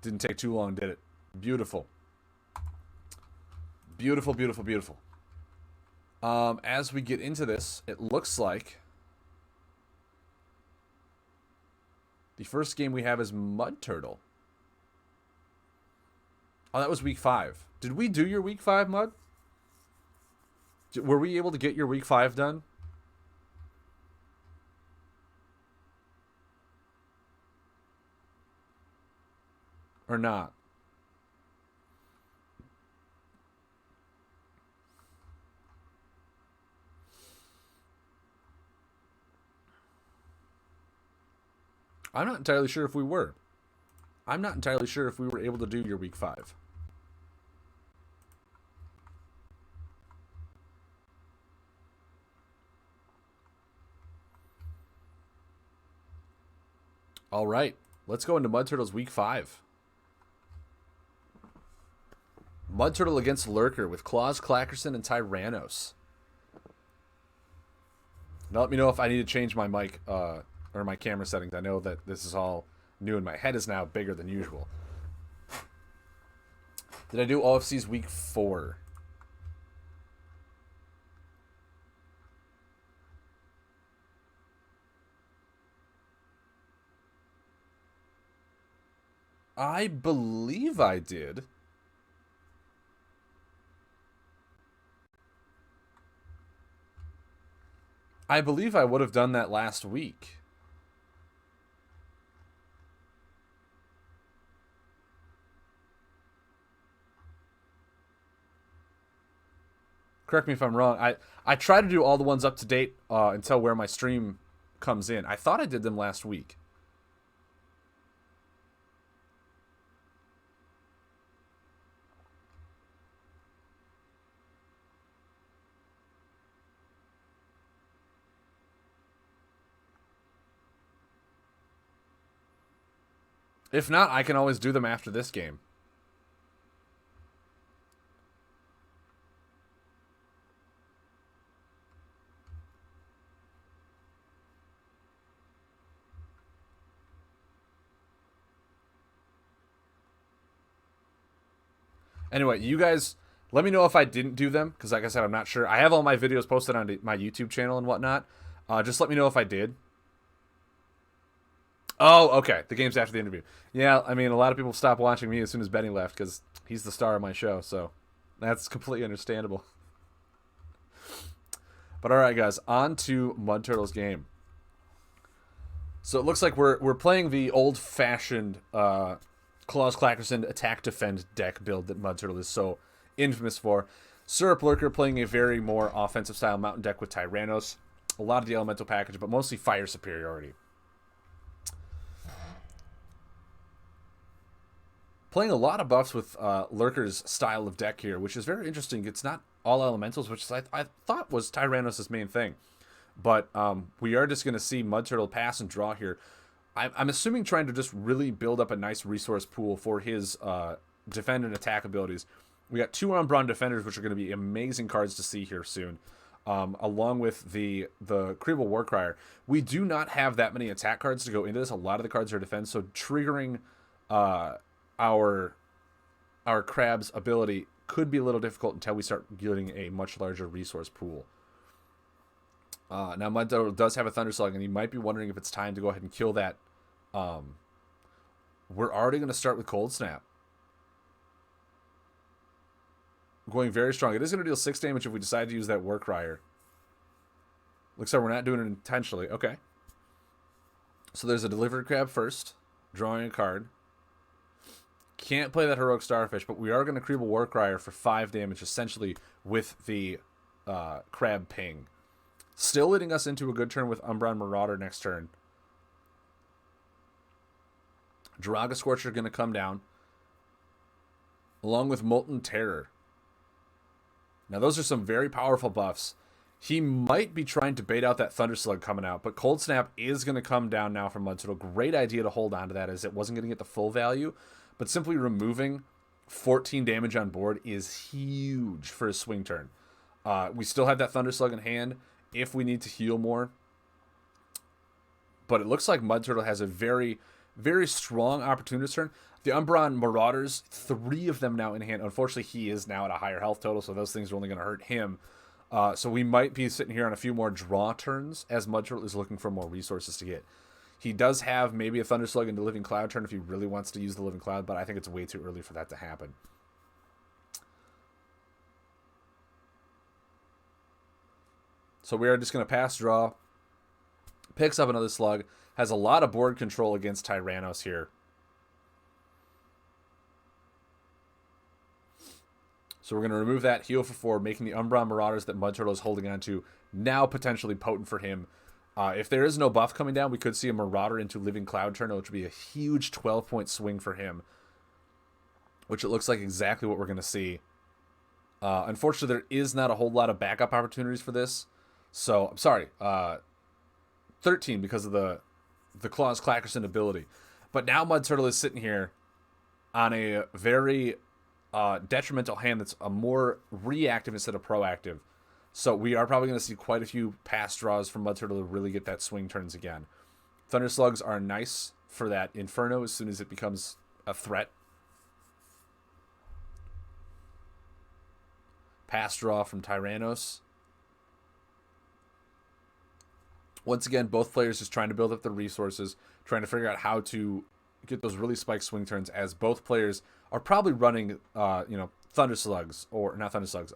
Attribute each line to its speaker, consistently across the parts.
Speaker 1: Didn't take too long, did it? Beautiful. Beautiful, beautiful, beautiful. As we get into this, it looks like the first game we have is Mud Turtle. Oh, that was week 5. Did we do your week 5, Mud? Were we able to get your week 5 done? Or not? I'm not entirely sure if we were. I'm not entirely sure if we were able to do your week 5. All right. Let's go into Mud Turtle's week 5. Mud Turtle against Lurker with Claus, Clackerson, and Tyrannos. Now let me know if I need to change my mic or my camera settings. I know that this is all new and my head is now bigger than usual. Did I do OFC's week 4? I believe I did. I believe I would have done that last week. Correct me if I'm wrong. I try to do all the ones up to date until where my stream comes in. I thought I did them last week. If not, I can always do them after this game. Anyway, you guys, let me know if I didn't do them, because like I said, I'm not sure. I have all my videos posted on my YouTube channel and whatnot. Just let me know if I did. Oh, okay. The game's after the interview. Yeah, I mean, a lot of people stopped watching me as soon as Benny left, because he's the star of my show, so that's completely understandable. But all right, guys, on to Mud Turtle's game. So it looks like we're playing the old-fashioned Claus Clackerson attack defend deck build that Mud Turtle is so infamous for. Syrup Lurker playing a very more offensive style mountain deck with Tyrannos. A lot of the elemental package, but mostly fire superiority. Playing a lot of buffs with Lurker's style of deck here, which is very interesting. It's not all elementals, which I thought was Tyrannos' main thing. But we are just going to see Mud Turtle pass and draw here. I'm assuming trying to just really build up a nice resource pool for his defend and attack abilities. We got 2 Umbron Defenders, which are going to be amazing cards to see here soon. Along with the Creeble Warcrier. We do not have that many attack cards to go into this. A lot of the cards are defense, so triggering our Crab's ability could be a little difficult until we start getting a much larger resource pool. Now, Mud Turtle does have a Thunder Slug, and you might be wondering if it's time to go ahead and kill that. We're already going to start with Cold Snap. Going very strong. It is going to deal 6 damage if we decide to use that Warcrier. Looks like we're not doing it intentionally. Okay. So there's a Delivered Crab first. Drawing a card. Can't play that Heroic Starfish, but we are going to Creeble Warcrier for 5 damage, essentially, with the Crab Ping. Still leading us into a good turn with Umbron Marauder next turn. Draga Scorcher going to come down. Along with Molten Terror. Now, those are some very powerful buffs. He might be trying to bait out that Thunder Slug coming out, but Cold Snap is going to come down now from Mud Turtle. Great idea to hold on to that, as it wasn't going to get the full value, but simply removing 14 damage on board is huge for a swing turn. We still have that Thunder Slug in hand if we need to heal more. But it looks like Mud Turtle has a very, very strong opportunity turn. The Umbron Marauders, 3 of them now in hand. Unfortunately, he is now at a higher health total, so those things are only going to hurt him. So we might be sitting here on a few more draw turns as Mud Turtle is looking for more resources to get. He does have maybe a Thunder Slug into Living Cloud turn if he really wants to use the Living Cloud, but I think it's way too early for that to happen. So we are just going to pass draw. Picks up another Slug. Has a lot of board control against Tyrannos here. So we're going to remove that, heal for 4, making the Umbron Marauders that Mud Turtle is holding on to now potentially potent for him. If there is no buff coming down, we could see a Marauder into Living Cloud turn, which would be a huge 12-point swing for him, which it looks like exactly what we're going to see. Unfortunately, there is not a whole lot of backup opportunities for this. So, I'm sorry, 13 because of the Claws Clackerson ability. But now Mud Turtle is sitting here on a very detrimental hand that's a more reactive instead of proactive. So we are probably going to see quite a few pass draws from Mud Turtle to really get that swing turns again. Thunder Slugs are nice for that Inferno as soon as it becomes a threat. Pass draw from Tyrannos. Once again, both players just trying to build up their resources, trying to figure out how to get those really spiked swing turns, as both players are probably running, Thunder Slugs, or not Thunder Slugs,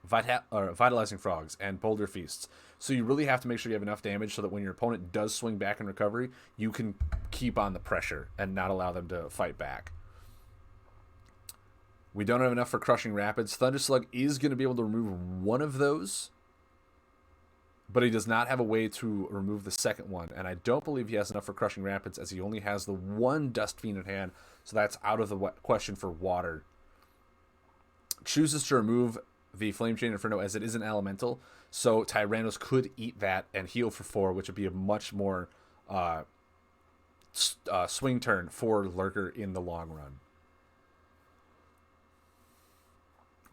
Speaker 1: Vitalizing Frogs and Boulder Feasts. So you really have to make sure you have enough damage so that when your opponent does swing back in recovery, you can keep on the pressure and not allow them to fight back. We don't have enough for Crushing Rapids. Thunder Slug is going to be able to remove one of those, but he does not have a way to remove the second one. And I don't believe he has enough for Crushing Rapids, as he only has the one Dust Fiend at hand, so that's out of the question for water. Chooses to remove the Flame Chain Inferno as it is an elemental, so Tyrannos could eat that and heal for 4, which would be a much more swing turn for Lurker in the long run.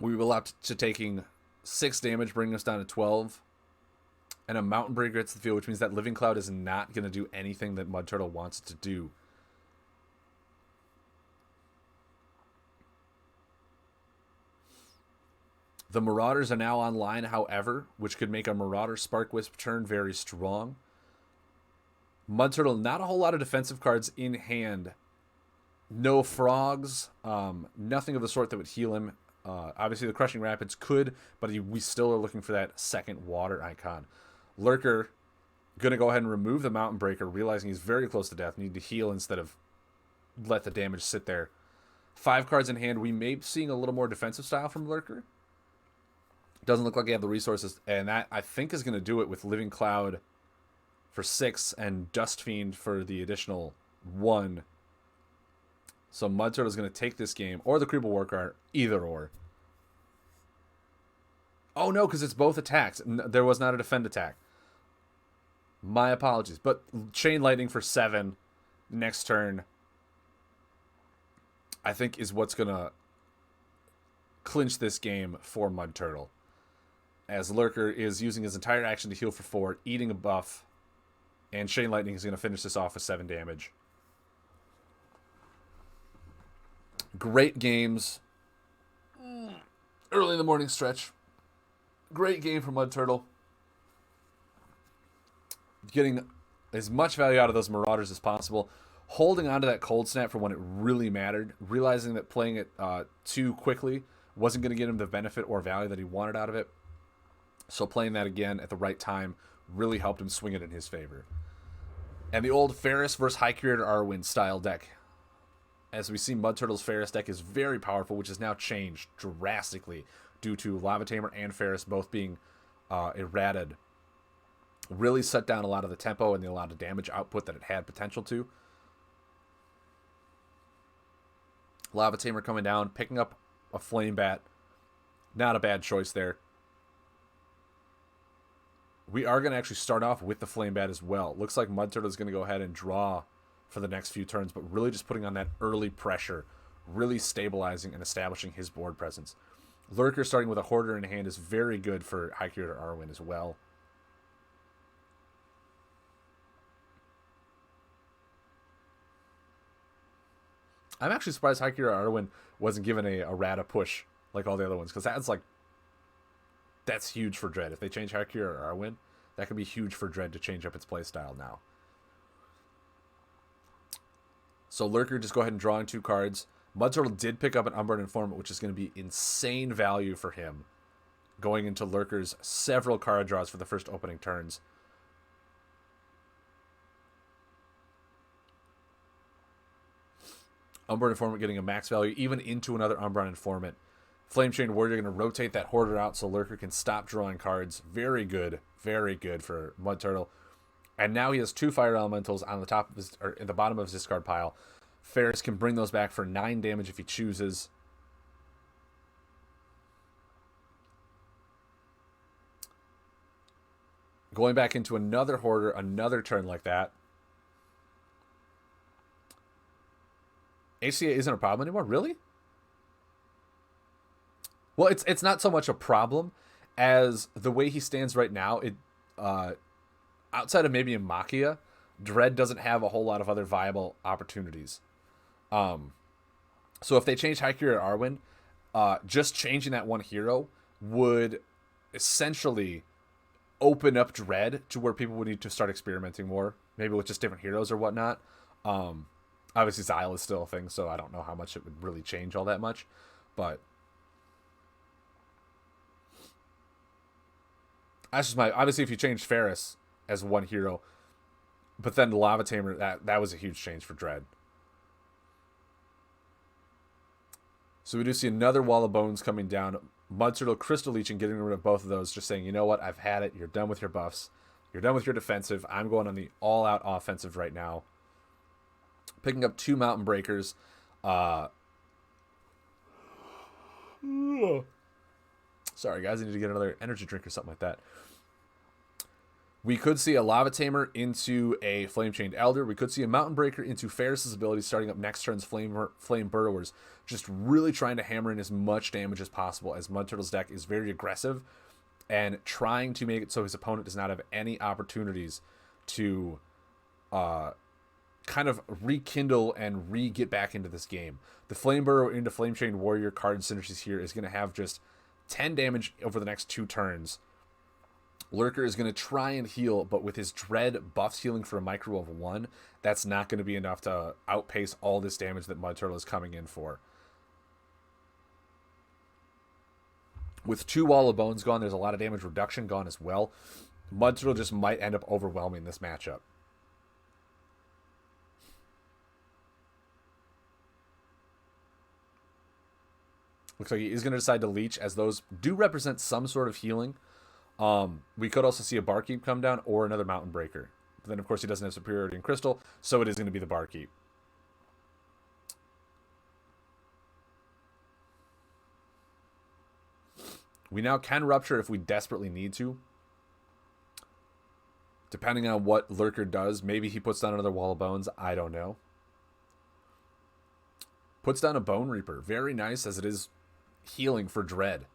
Speaker 1: We will up to taking 6 damage, bringing us down to 12. And a Mountain Breaker hits the field, which means that Living Cloud is not going to do anything that Mud Turtle wants it to do. The Marauders are now online, however, which could make a Marauder Spark Wisp turn very strong. Mud Turtle, not a whole lot of defensive cards in hand. No frogs, nothing of the sort that would heal him. Obviously, the Crushing Rapids could, but we still are looking for that second water icon. Lurker, going to go ahead and remove the Mountain Breaker, realizing he's very close to death, need to heal instead of let the damage sit there. 5 cards in hand. We may be seeing a little more defensive style from Lurker. Doesn't look like they have the resources, and that, I think, is going to do it with Living Cloud for 6 and Dust Fiend for the additional 1. So Mud Turtle is going to take this game, or the Creeble Warcart, either or. Oh no, because it's both attacks. There was not a defend attack. My apologies. But Chain Lightning for 7 next turn, I think, is what's going to clinch this game for Mud Turtle. As Lurker is using his entire action to heal for 4, eating a buff, and Chain Lightning is going to finish this off with 7 damage. Great games. Early in the morning stretch. Great game for Mud Turtle. Getting as much value out of those Marauders as possible. Holding on to that Cold Snap for when it really mattered. Realizing that playing it too quickly wasn't going to get him the benefit or value that he wanted out of it. So playing that again at the right time really helped him swing it in his favor. And the old Ferris versus High Creator Arwen style deck. As we see, Mud Turtle's Ferris deck is very powerful, which has now changed drastically due to Lava Tamer and Ferris both being errated. Really set down a lot of the tempo and the amount of damage output that it had potential to. Lava Tamer coming down, picking up a Flame Bat. Not a bad choice there. We are going to actually start off with the Flame Bat as well. Looks like Mud Turtle is going to go ahead and draw for the next few turns, but really just putting on that early pressure, really stabilizing and establishing his board presence. Lurker starting with a Hoarder in hand is very good for High Creator Arwen as well. I'm actually surprised Hakira Arwen wasn't given a Rata push like all the other ones, because that's huge for Dread. If they change Hakira Arwen, that could be huge for Dread to change up its playstyle now. So Lurker, just go ahead and draw in 2 cards. Mud Turtle did pick up an Unborn Informant, which is going to be insane value for him going into Lurker's several card draws for the first opening turns. Unborn Informant getting a max value, even into another Unborn Informant. Flame Chain Warrior going to rotate that Hoarder out so Lurker can stop drawing cards. Very good for Mud Turtle. And now he has 2 Fire Elementals on the top of his, or in the bottom of his discard pile. Ferris can bring those back for 9 damage if he chooses. Going back into another Hoarder, another turn like that. HCA isn't a problem anymore? Really? Well, it's not so much a problem as the way he stands right now. It outside of maybe a Machia, Dread doesn't have a whole lot of other viable opportunities. So if they change Hakira Arwen, just changing that one hero would essentially open up Dread to where people would need to start experimenting more, maybe with just different heroes or whatnot. Obviously, Xyle is still a thing, so I don't know how much it would really change all that much. But that's just my... Obviously, if you change Ferris as one hero, but then the Lava Tamer, that was a huge change for Dread. So we do see another Wall of Bones coming down. Mud Turtle, Crystal Leech, and getting rid of both of those, just saying, you know what, I've had it. You're done with your buffs. You're done with your defensive. I'm going on the all-out offensive right now. Picking up 2 Mountain Breakers. Sorry, guys. I need to get another energy drink or something like that. We could see a Lava Tamer into a Flame Chained Elder. We could see a Mountain Breaker into Ferris's ability, starting up next turn's Flame Burrowers. Just really trying to hammer in as much damage as possible, as Mud Turtle's deck is very aggressive and trying to make it so his opponent does not have any opportunities to kind of rekindle and get back into this game. The Flame Burrow into Flame Chain Warrior card synergies here is going to have just 10 damage over the next 2 turns. Lurker is going to try and heal, but with his Dread buffs healing for a micro of 1, that's not going to be enough to outpace all this damage that Mud Turtle is coming in for. With 2 Wall of Bones gone, there's a lot of damage reduction gone as well. Mud Turtle just might end up overwhelming this matchup. Looks like he is going to decide to leech, as those do represent some sort of healing. We could also see a Barkeep come down or another Mountain Breaker. But then, of course, he doesn't have superiority in Crystal, so it is going to be the Barkeep. We now can Rupture if we desperately need to. Depending on what Lurker does, maybe he puts down another Wall of Bones. I don't know. Puts down a Bone Reaper. Very nice, as it is healing for Dread.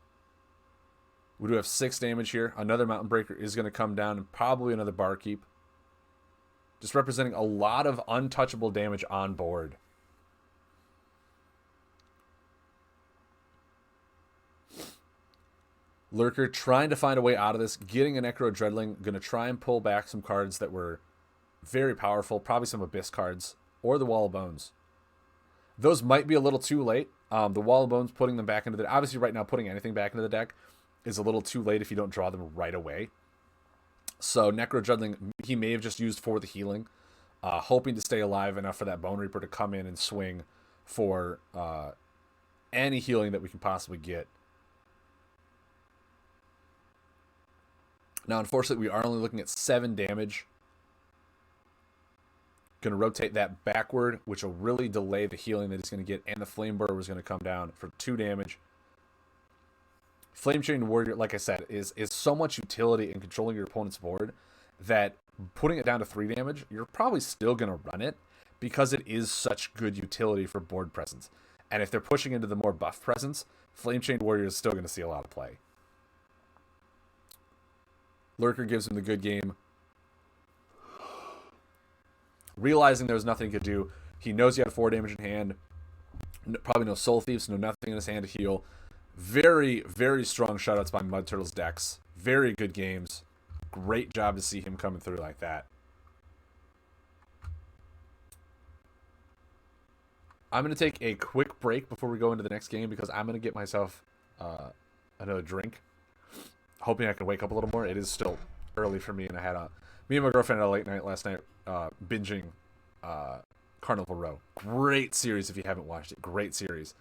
Speaker 1: We do have 6 damage here. Another Mountain Breaker is going to come down, and probably another Barkeep. Just representing a lot of untouchable damage on board. Lurker trying to find a way out of this, getting a Necro Dreadling, going to try and pull back some cards that were very powerful, probably some Abyss cards, or the Wall of Bones. Those might be a little too late. The Wall of Bones, putting them back into the... Obviously, right now, putting anything back into the deck is a little too late if you don't draw them right away. So Necro Dreadling, he may have just used for the healing, hoping to stay alive enough for that Bone Reaper to come in and swing for any healing that we can possibly get. Now, unfortunately, we are only looking at 7 damage. Going to rotate that backward, which will really delay the healing that he's going to get, and the Flame Burrow is going to come down for 2 damage. Flame Chain Warrior, like I said, is so much utility in controlling your opponent's board that putting it down to 3 damage, you're probably still going to run it because it is such good utility for board presence. And if they're pushing into the more buff presence, Flame Chain Warrior is still going to see a lot of play. Lurker gives him the good game. Realizing there was nothing he could do, he knows he had 4 damage in hand. Probably no Soul Thieves, no nothing in his hand to heal. Very, very strong shutouts by Mud Turtle's decks. Very good games. Great job to see him coming through like that. I'm going to take a quick break before we go into the next game because I'm going to get myself another drink. Hoping I can wake up a little more. It is still early for me, and me and my girlfriend had a late night last night binging Carnival Row. Great series if you haven't watched it. Great series.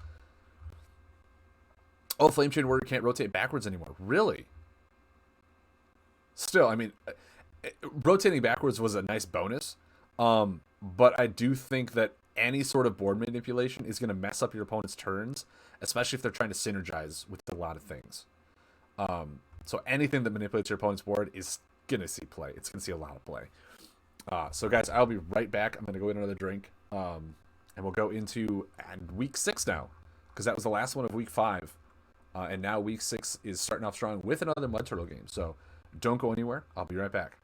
Speaker 1: Oh, Flame Chain Warrior can't rotate backwards anymore. Really? Still, I mean, rotating backwards was a nice bonus. But I do think that any sort of board manipulation is going to mess up your opponent's turns, especially if they're trying to synergize with a lot of things. So anything that manipulates your opponent's board is going to see play. It's going to see a lot of play. So guys, I'll be right back. I'm going to go get another drink. And we'll go into week 6 now, because that was the last one of week 5. And now week 6 is starting off strong with another Mud Turtle game. So don't go anywhere. I'll be right back.